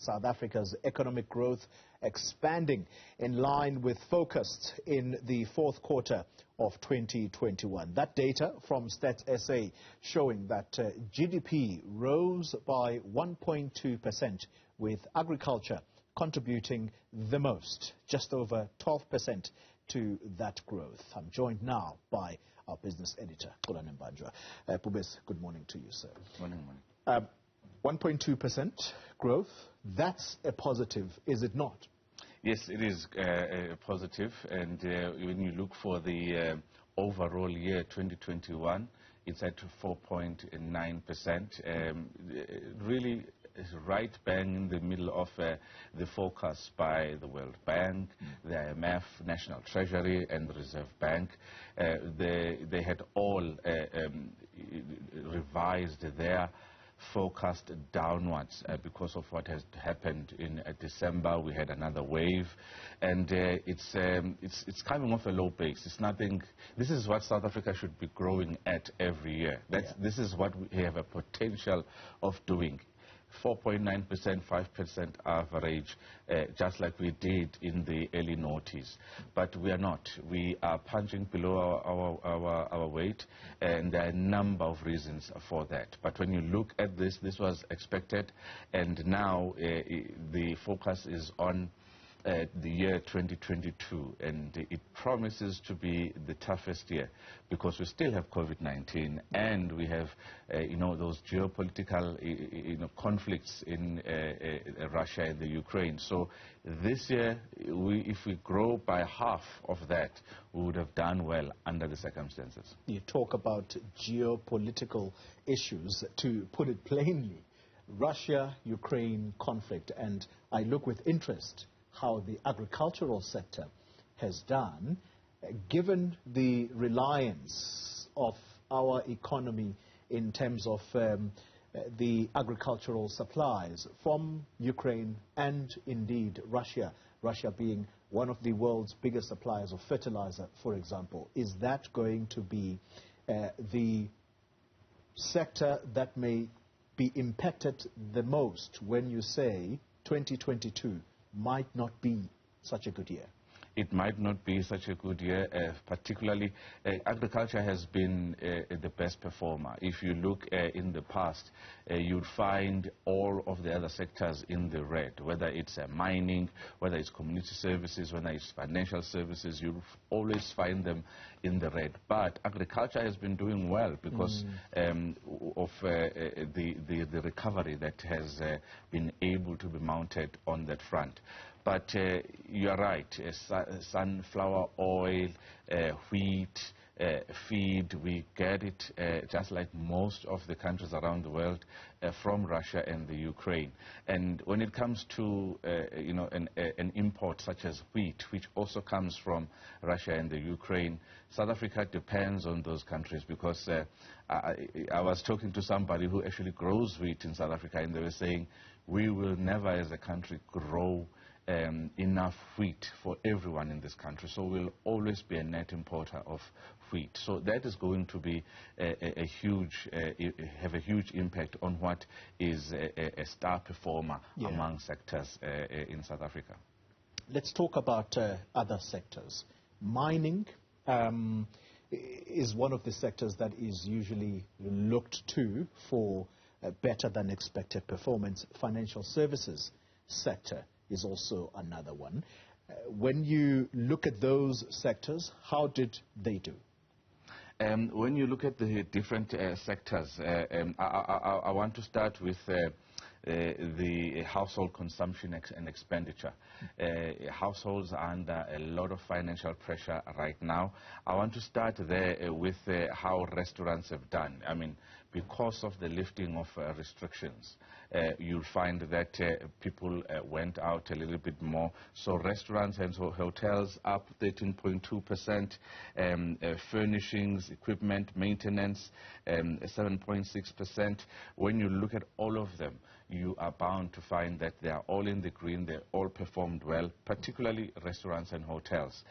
South Africa's economic growth expanding in line with forecast in the fourth quarter of 2021. That data from Stats SA showing that GDP rose by 1.2%, with agriculture contributing the most, just over 12% to that growth. I'm joined now by our business editor, Xolani Mbanjwa. Pubes, good morning to you, sir. Morning. 1.2% growth, that's a positive, is it not? Yes, it is positive, and when you look for the overall year 2021, it's at 4.9%. Really right bang in the middle of the forecast by the World Bank, the IMF, National Treasury, and the Reserve Bank. They had all revised their forecast downwards because of what has happened in December. We had another wave, and it's coming off a low base. It's nothing. This is what South Africa should be growing at every year. This is what we have a potential of doing. 4.9%, 5% average, just like we did in the early noughties. But we are not. We are punching below our weight, and there are a number of reasons for that. But when you look at this was expected, and now the focus is on the year 2022, and it promises to be the toughest year because we still have COVID-19, and we have those geopolitical conflicts in Russia and the Ukraine. So this year, if we grow by half of that, we would have done well under the circumstances. You talk about geopolitical issues. To put it plainly, Russia-Ukraine conflict, and I look with interest how the agricultural sector has done, given the reliance of our economy in terms of the agricultural supplies from Ukraine and indeed Russia, Russia being one of the world's biggest suppliers of fertilizer, for example. Is that going to be the sector that may be impacted the most when you say 2022 might not be such a good year? It might not be such a good year, particularly agriculture has been the best performer. If you look in the past, you'd find all of the other sectors in the red, whether it's mining, whether it's community services, whether it's financial services, you'll always find them in the red. But agriculture has been doing well because of the recovery that has been able to be mounted on that front. But you are right, sunflower oil, wheat, feed, we get it just like most of the countries around the world from Russia and the Ukraine. And when it comes to an import such as wheat, which also comes from Russia and the Ukraine, South Africa depends on those countries because I was talking to somebody who actually grows wheat in South Africa, and they were saying we will never as a country grow enough wheat for everyone in this country, so we'll always be a net importer of wheat. So that is going to be have a huge impact on what is a star performer among sectors in South Africa. Let's talk about other sectors. Mining is one of the sectors that is usually looked to for better than expected performance. Financial services sector is also another one. When you look at those sectors, how did they do? When you look at the different sectors, I want to start with the household consumption and expenditure. Households are under a lot of financial pressure right now. I want to start there with how restaurants have done. I mean, because of the lifting of restrictions, you'll find that people went out a little bit more. So restaurants and hotels up 13.2%, furnishings, equipment, maintenance, 7.6%. When you look at all of them, you are bound to find that they are all in the green, they all performed well, particularly restaurants and hotels.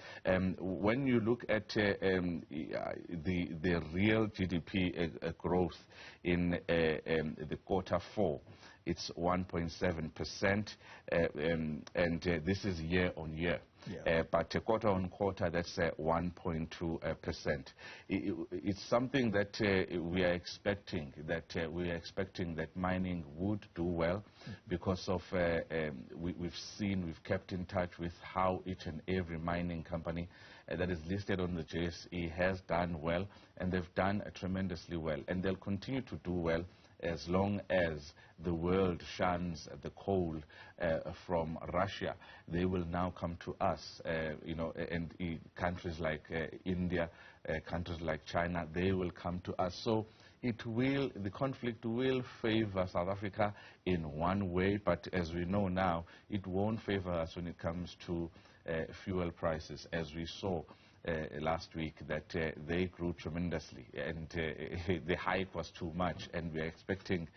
When you look at the real GDP growth in the quarter four, it's 1.7%, and this is year on year. Yeah. But quarter on quarter, that's 1.2%. It's something that we are expecting. That mining would do well because of we've kept in touch with how each and every mining company that is listed on the JSE has done well, and they've done tremendously well, and they'll continue to do well as long as the world shuns the coal from Russia. They will now come to us, and countries like India, countries like China, they will come to us. So the conflict will favor South Africa in one way, but as we know now, it won't favor us when it comes to fuel prices, as we saw last week, that they grew tremendously, and the hike was too much, and we're expecting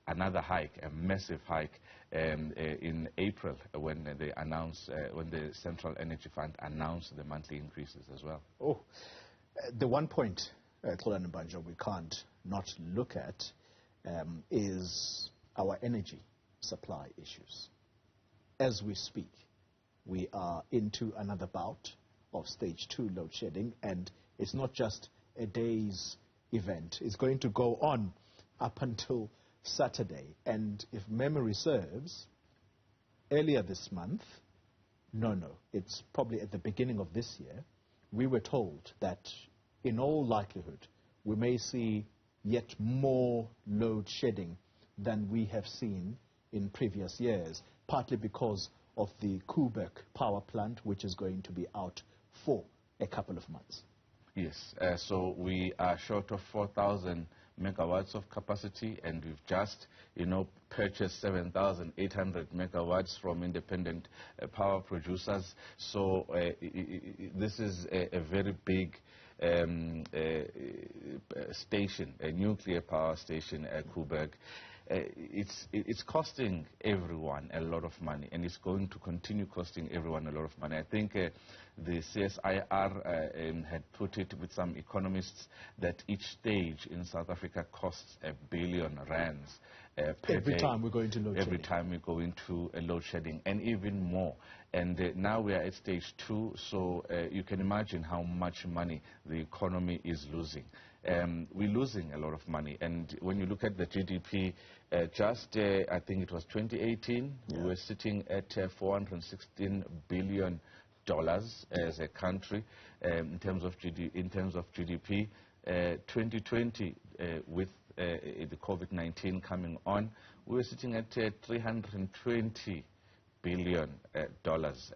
another hike, a massive hike, in April when the Central Energy Fund announced the monthly increases as well. Oh, the one point, Xolani Mbanjwa, we can't not look at is our energy supply issues. As we speak, we are into another bout of stage 2 load shedding, and it's not just a day's event. It's going to go on up until Saturday. And if memory serves, earlier this month, it's probably at the beginning of this year, we were told that in all likelihood we may see yet more load shedding than we have seen in previous years, partly because of the Koeberg power plant, which is going to be out for a couple of months. Yes, so we are short of 4,000 megawatts of capacity, and we've just, purchased 7,800 megawatts from independent power producers. So this is a very big station, a nuclear power station at Koeberg. It's costing everyone a lot of money, and it's going to continue costing everyone a lot of money. I think the CSIR had put it with some economists that each stage in South Africa costs R1 billion per every day. Time we're going to load every shedding. time we go into a load shedding, and even more. And now we are at stage 2, so you can imagine how much money the economy is losing. We're losing a lot of money, and when you look at the GDP, I think it was 2018, we were sitting at $416 billion as a country in terms of GDP. 2020, with the COVID-19 coming on, we were sitting at $320 billion,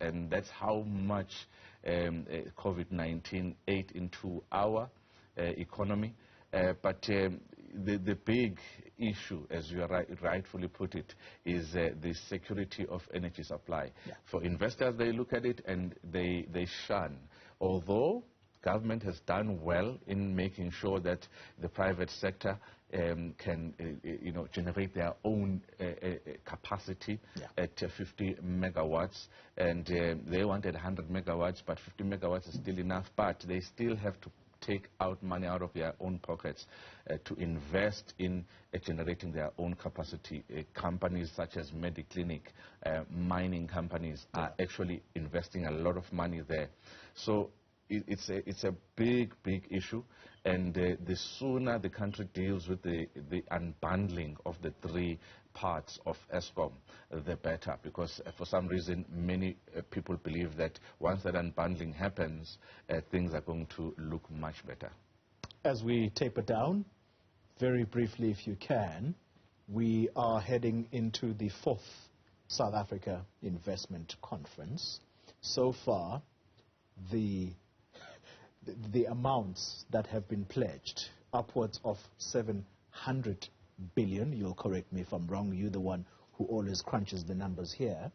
and that's how much COVID-19 ate into our economy. But the big issue, as you rightfully put it, is the security of energy supply. Yeah. For investors, they look at it and they shun. Although government has done well in making sure that the private sector can generate their own capacity at 50 megawatts, and they wanted 100 megawatts, but 50 megawatts is still enough, but they still have to take out money out of their own pockets to invest in generating their own capacity. Companies such as Mediclinic, mining companies are actually investing a lot of money there. So it's a big issue, and the sooner the country deals with the unbundling of the three parts of Eskom, the better, because for some reason many people believe that once that unbundling happens, things are going to look much better. As we taper down, very briefly if you can, we are heading into the 4th South Africa Investment Conference. So far, the amounts that have been pledged, upwards of 700 billion, you'll correct me if I'm wrong, you're the one who always crunches the numbers here.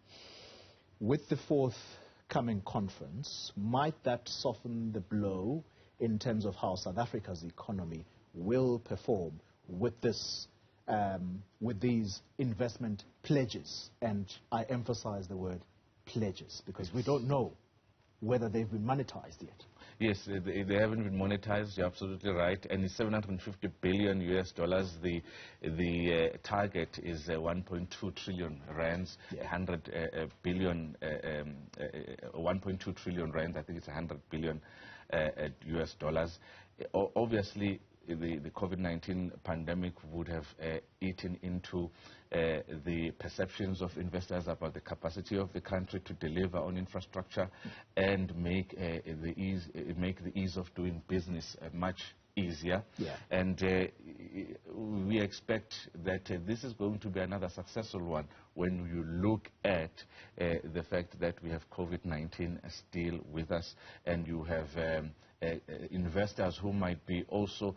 With the forthcoming conference, might that soften the blow in terms of how South Africa's economy will perform with this, with these investment pledges? And I emphasize the word pledges because we don't know whether they've been monetized yet. Yes, they haven't been monetized. You're absolutely right. And it's $750 billion US. The target is 1.2 trillion rands. 100 billion, 1.2 trillion rands. I think it's 100 billion US dollars. Obviously, the COVID-19 pandemic would have eaten into the perceptions of investors about the capacity of the country to deliver on infrastructure and make the ease of doing business much easier. And we expect that this is going to be another successful one when you look at the fact that we have COVID-19 still with us, and you have investors who might be also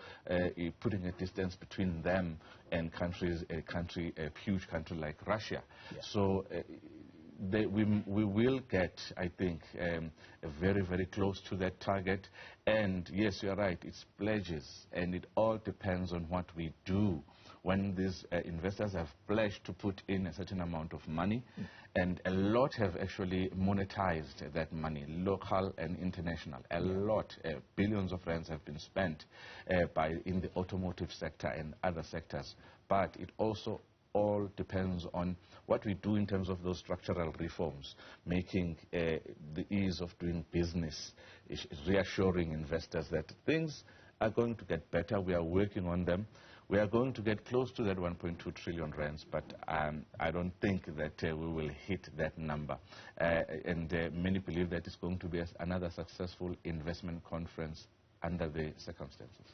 putting a distance between them and a huge country like Russia. So we will get, I think, very, very close to that target. And yes, you're right, it's pledges, and it all depends on what we do. When these investors have pledged to put in a certain amount of money, and a lot have actually monetized that money, local and international. A lot, billions of rands have been spent in the automotive sector and other sectors. But it also all depends on what we do in terms of those structural reforms, making the ease of doing business, reassuring investors that things are going to get better. We are working on them. We are going to get close to that 1.2 trillion rands, but I don't think that we will hit that number. And many believe that it's going to be another successful investment conference under the circumstances.